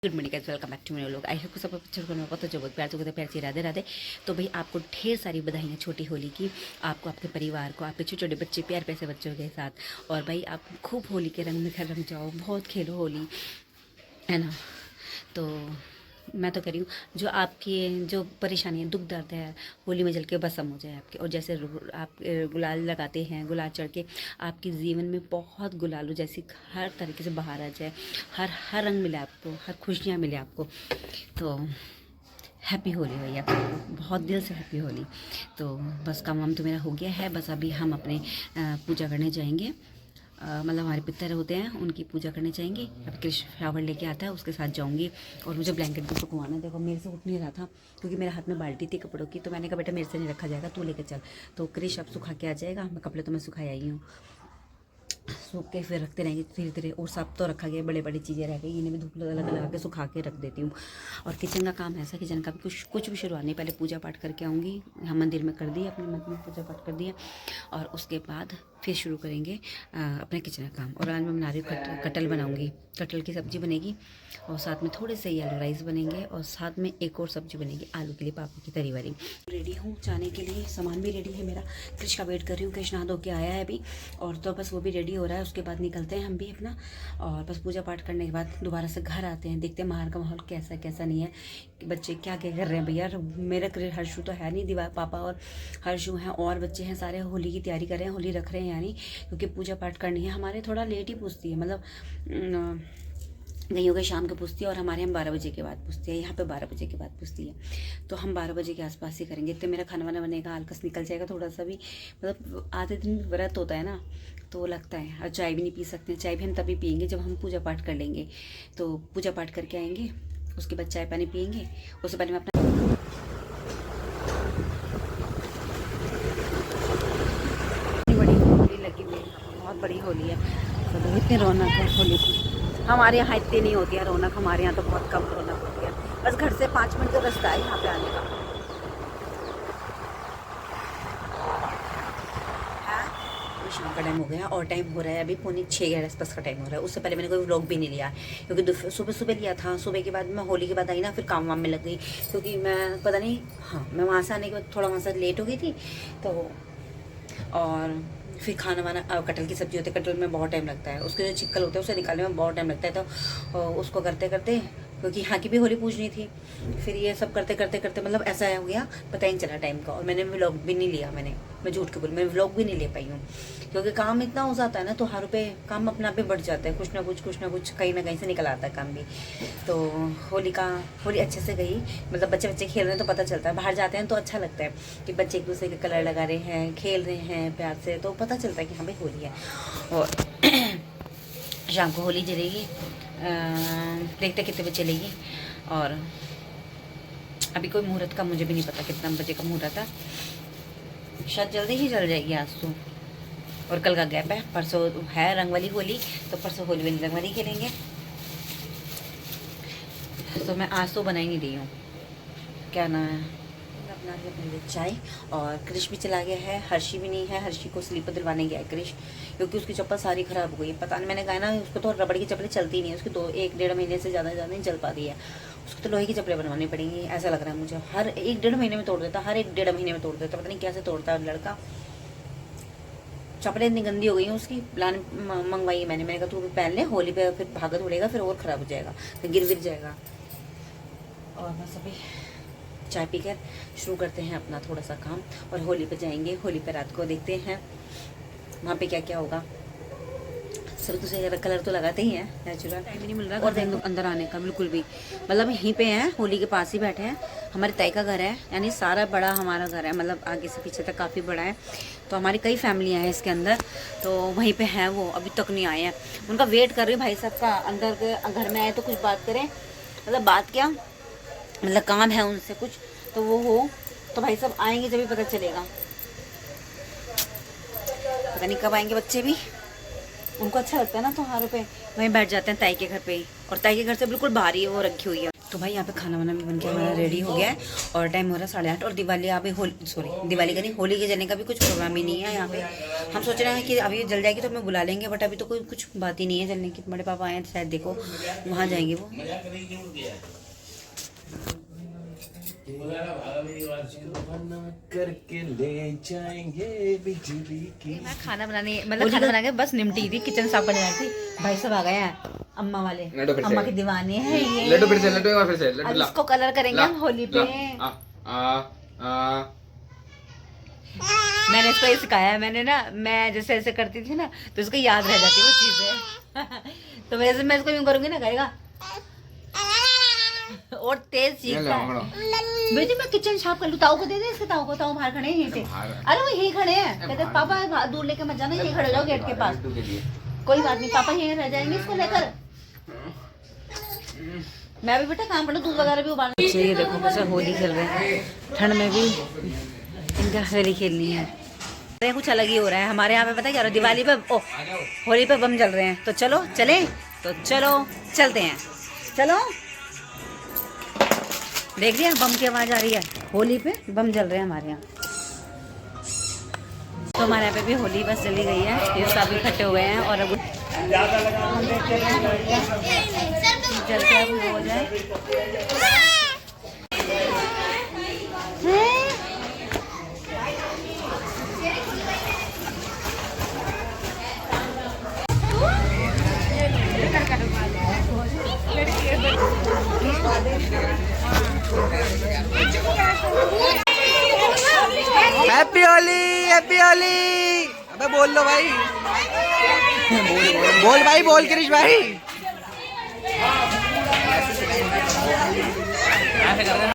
Good morning guys, welcome back to मेरे लोग। I hope सब अच्छा करना बहुत अच्छा बहुत प्यार से प्यार से राधे राधे। तो भाई आपको ढेर सारी बधाइयाँ छोटी होली की, आपको, आपके परिवार को, आपके छोटे छोटे बच्चे, प्यार पैसे बच्चों के साथ। और भाई आप खूब होली के रंग में रंग जाओ, बहुत खेलो होली, है ना। तो मैं तो कह रही हूँ, जो आपकी जो परेशानी है, दुख दर्द है, होली में जल के भस्म हो जाए आपके। और जैसे आप गुलाल लगाते हैं, गुलाल चढ़ के आपके जीवन में बहुत गुलाल जैसी हर तरीके से बाहर आ जाए, हर हर रंग मिले आपको, हर खुशियाँ मिले आपको। तो हैप्पी होली भैया, बहुत दिल से हैप्पी होली। तो बस काम वाम तो मेरा हो गया है, बस अभी हम अपने पूजा करने जाएंगे। मतलब हमारे पितर होते हैं, उनकी पूजा करने जाएंगे। अब कृष्ण फ्लावर लेके आता है, उसके साथ जाऊंगी। और मुझे ब्लैंकेट भी सुखवाना है। देखो मेरे से उठ नहीं रहा था, क्योंकि मेरे हाथ में बाल्टी थी कपड़ों की। तो मैंने कहा बेटा मेरे से नहीं रखा जाएगा, तू लेके चल। तो कृष अब सुखा के आ जाएगा। मैं कपड़े तो मैं सुखाई आई हूँ, सूख के फिर रखते रहेंगे धीरे धीरे। और सब तो रखा गया, बड़े बड़ी चीज़ें रह गई, इन्हें भी धूप लगा के सुखा के रख देती हूँ। और किचन का काम ऐसा, किचन का भी कुछ भी शुरुआत नहीं, पहले पूजा पाठ करके आऊँगी। हम मंदिर में कर दिए, अपने मंदिर में पूजा पाठ कर दिया, और उसके बाद फिर शुरू करेंगे अपने किचन का काम। और आज मैं बना रही हूँ कटल बनाऊँगी, कटल की सब्ज़ी बनेगी, और साथ में थोड़े से आलू राइस बनेंगे, और साथ में एक और सब्ज़ी बनेगी आलू के लिए, पापा की तरी वाली। रेडी हूँ जाने के लिए, सामान भी रेडी है मेरा। कृष्ण का वेट कर रही हूँ, कृष्ण नहा धो के आया है अभी, और तो बस वो भी रेडी हो रहा है। उसके बाद निकलते हैं हम भी अपना, और बस पूजा पाठ करने के बाद दोबारा से घर आते हैं। देखते हैं बाहर का माहौल कैसा कैसा नहीं है, कि बच्चे क्या क्या कर रहे हैं भैया। मेरा हर्षू तो है नहीं, दीवार पापा और हर्षू हैं, और बच्चे हैं सारे होली की तैयारी कर रहे हैं, होली रख रहे हैं यानी, क्योंकि पूजा पाठ करनी है। हमारे थोड़ा लेट ही पूछती है, मतलब गईयों के शाम के पूछती है, और हमारे यहाँ 12 बजे के बाद पूछती है, यहाँ पे 12 बजे के बाद पूछती है। तो हम 12 बजे के आसपास ही करेंगे। इतने मेरा खाना वाना बनेगा, आलकस निकल जाएगा थोड़ा सा भी, मतलब आधे दिन व्रत होता है ना, तो लगता है। और चाय भी नहीं पी सकते, चाय भी हम तभी पियेंगे जब हम पूजा पाठ कर लेंगे। तो पूजा पाठ करके आएंगे, उसके बाद चाय पानी पियेंगे। उससे पहले मैं अपना बड़ी होली लगी हुई है, बहुत बड़ी होली है। तो इतनी रौनक है होली की। हमारे यहाँ इतनी नहीं होती है रौनक, हमारे यहाँ तो बहुत कम रौनक होती है। बस घर से 5 मिनट का रास्ता है यहाँ पे आने का। शाम का टाइम हो गया, और टाइम हो रहा है अभी 5:45 के आसपास का टाइम हो रहा है। उससे पहले मैंने कोई व्लॉग भी नहीं लिया, क्योंकि सुबह सुबह लिया था। सुबह के बाद मैं होली के बाद आई ना, फिर काम वाम में लग गई, क्योंकि मैं पता नहीं, हाँ मैं वहाँ से आने के बाद थोड़ा वहाँ से लेट हो गई थी। तो और फिर खाना वाना, कटहल की सब्ज़ी होती है, कटहल में बहुत टाइम लगता है, उसके जो छिक्कल होते हैं उसे निकालने में बहुत टाइम लगता है। तो उसको करते करते, क्योंकि यहाँ की भी होली पूजनी थी, फिर ये सब करते करते करते मतलब ऐसा हो गया, पता ही नहीं चला टाइम का। और मैंने व्लॉग भी नहीं लिया, मैं झूठ के बोली, मैं व्लॉग भी नहीं ले पाई हूँ, क्योंकि काम इतना हो जाता है ना, तो हर पे काम अपने आप ही बढ़ जाता है, कुछ ना कुछ कहीं ना कहीं से निकल आता है काम भी। तो होली अच्छे से गई, मतलब बच्चे खेल रहे हैं तो पता चलता है, बाहर जाते हैं तो अच्छा लगता है कि बच्चे एक दूसरे के कलर लगा रहे हैं, खेल रहे हैं प्यार से, तो पता चलता है कि हाँ भाई होली है। और शाम को होली जलेगी, देखते कितने बजे चलेगी। और अभी कोई मुहूर्त का मुझे भी नहीं पता कितना बजे का मुहूर्त है, शायद जल्दी ही चल जाएगी आज तो। और कल का गैप है, परसों है रंग वाली होली, तो परसों होली वाली रंग वाली खेलेंगे। तो मैं आज तो बना ही नहीं रही हूँ, क्या नाम है, अपना अपने लिए चाय। और कृष भी चला गया है, हर्षी भी नहीं है, हर्षी को स्लीपर दिलवाने गया है कृष, क्योंकि उसकी चप्पल सारी ख़राब हो गई। पता नहीं, मैंने कहा ना उसको तो रबड़ की चप्पलें चलती नहीं है, उसकी 1-1.5 महीने से ज़्यादा नहीं चल पाती है, उसको तो लोहे की चप्पलें बनवानी पड़ेंगी ऐसा लग रहा है मुझे। हर 1-1.5 महीने में तोड़ देता, हर 1-1.5 महीने में तोड़ देता, पता नहीं कैसे तोड़ता है लड़का। चप्पलें इतनी गंदी हो गई हैं उसकी, मंगवाई है मैंने कहा तू भी पहन ले, होली पे फिर भागत उड़ेगा, फिर और ख़राब हो जाएगा, फिर गिर जाएगा। और बस अभी चाय पीकर शुरू करते हैं अपना थोड़ा सा काम, और होली पे जाएंगे। होली पे रात को देखते हैं वहाँ पे क्या क्या होगा। सभी दूसरे कलर तो लगाते ही हैं, नेचुरल टाइम नहीं मिल रहा और अंदर आने का बिल्कुल भी, मतलब यहीं पे हैं, होली के पास ही बैठे हैं। हमारे ताई का घर है, यानी सारा बड़ा हमारा घर है, मतलब आगे से पीछे तक काफ़ी बड़ा है। तो हमारी कई फैमिलियाँ हैं इसके अंदर, तो वहीं पे हैं वो, अभी तक नहीं आए हैं। उनका वेट कर रही हूँ भाई साहब का, अंदर के घर में आए तो कुछ बात करें, मतलब बात क्या, मतलब काम है उनसे कुछ, तो वो हो तो भाई साहब आएंगे जब भी पता चलेगा। पता नहीं कब आएंगे बच्चे भी, उनको अच्छा लगता है ना त्योहारों पे, वहीं बैठ जाते हैं ताई के घर पे ही, और ताई के घर से बिल्कुल बाहर ही वो रखी हुई है। तो भाई यहाँ पे खाना वाना भी बन के हमारा रेडी हो गया है और टाइम हो रहा है 8:30। और दिवाली अभी दिवाली का नहीं, होली के जलने का भी कुछ प्रोग्राम ही नहीं है यहाँ पे। हम सोच रहे हैं कि अभी जल जाएगी तो हमें बुला लेंगे, बट अभी तो कोई कुछ बात ही नहीं है जलने की। बड़े पापा आए हैं शायद, देखो वहाँ जाएंगे वो। करके ले जाएंगे बिजली की। मैं खाना बनाने मतलब खाना बना के बस निमटी थी, किचन साफ करने आई थी। भाई सब आ गए हैं, अम्मा वाले, अम्मा के दीवाने हैं ये। लड्डू फिर से, लड्डू एक बार फिर से, लड्डू ला। इसको कलर करेंगे हम होली पे। मैंने इसको ये सिखाया है, मैंने ना, मैं जैसे ऐसे करती थी ना तो इसको याद रह जाती वो चीजें। तो वैसे मैं इसको यूं करूंगी ना, कहेगा और तेज सीखता है। बेटी मैं किचन साफ कर लूं, ताऊ को दे दे, इसके ताऊ को, ताऊ बाहर खड़े हैं यहीं पे। अरे वो यहीं खड़े हैं, कहते पापा दूर लेके मत जाना, यहीं खड़े हो जाओ गेट के पास। कोई बात नहीं, पापा यहीं रह जाएंगे इसको लेकर। मैं भी बेटा काम कर लूं, दूध वगैरह भी उबाल। ये देखो कैसे होली खेल रहे हैं, ठंड में भी इनका होली खेलनी है। कुछ अलग ही हो रहा है हमारे यहाँ पे, पता है क्या हो रहा है? दिवाली पे होली पे बम जल रहे हैं। तो चलो चले, तो चलो चलते हैं, चलो। देख रही है बम की आवाज आ रही है, होली पे बम जल रहे हैं हमारे यहाँ। तो हमारे यहाँ पे भी होली बस चली गई है, ये सब इकट्ठे हुए हैं और अब जलते अब हो जाए। Happy Holi, happy Holi. अबे बोल लो भाई, बोल भाई, बोल कृष भाई।